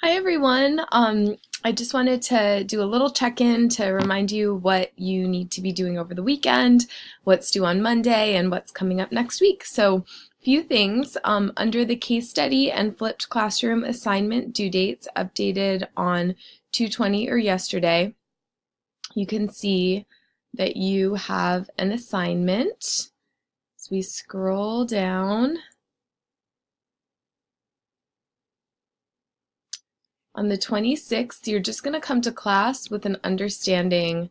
Hi everyone. I just wanted to do a little check-in to remind you what you need to be doing over the weekend, what's due on Monday, and what's coming up next week. So, few things under the case study and flipped classroom assignment due dates updated on 2/20 or yesterday. You can see that you have an assignment. As we scroll down, on the 26th, you're just going to come to class with an understanding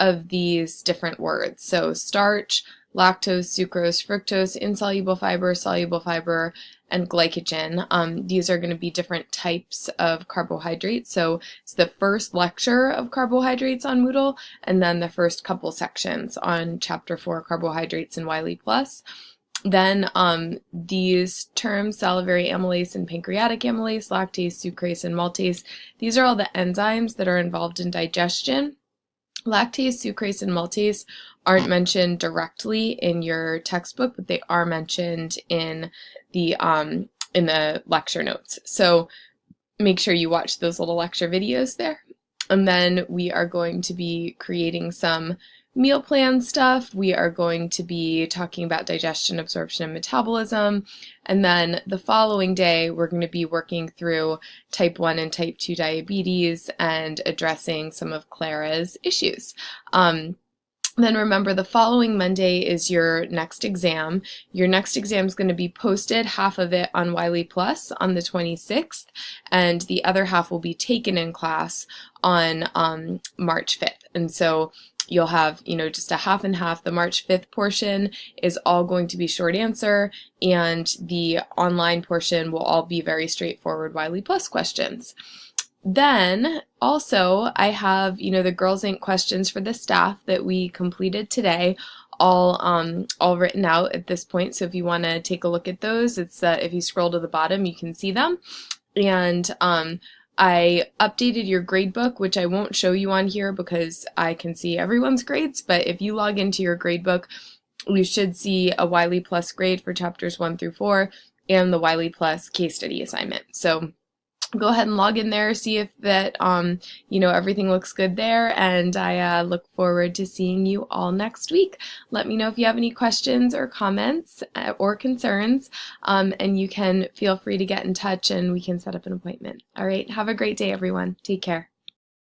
of these different words. So starch, lactose, sucrose, fructose, insoluble fiber, soluble fiber, and glycogen. These are going to be different types of carbohydrates. So it's the first lecture of carbohydrates on Moodle, and then the first couple sections on Chapter 4, Carbohydrates in Wiley Plus. Then these terms, salivary amylase and pancreatic amylase, lactase, sucrase, and maltase, these are all the enzymes that are involved in digestion. Lactase, sucrase, and maltase aren't mentioned directly in your textbook, but they are mentioned in the lecture notes. So make sure you watch those little lecture videos there. And then we are going to be creating some meal plan stuff. We are going to be talking about digestion, absorption, and metabolism. And then the following day, we're going to be working through type 1 and type 2 diabetes and addressing some of Clara's issues. Then remember, the following Monday is your next exam. Your next exam is going to be posted, half of it on Wiley Plus on the 26th, and the other half will be taken in class on March 5th. And so you'll have, just a half and half. The March 5th portion is all going to be short answer, and the online portion will all be very straightforward Wiley Plus questions. Then also I have, the Girls Inc. questions for the staff that we completed today, all written out at this point. So if you want to take a look at those, it's if you scroll to the bottom, you can see them. And I updated your gradebook, which I won't show you on here because I can see everyone's grades. But if you log into your gradebook, you should see a Wiley Plus grade for chapters 1 through 4 and the Wiley Plus case study assignment. So go ahead and log in there, see if that, everything looks good there, and I look forward to seeing you all next week. Let me know if you have any questions or comments or concerns, and you can feel free to get in touch and we can set up an appointment. All right, have a great day, everyone. Take care.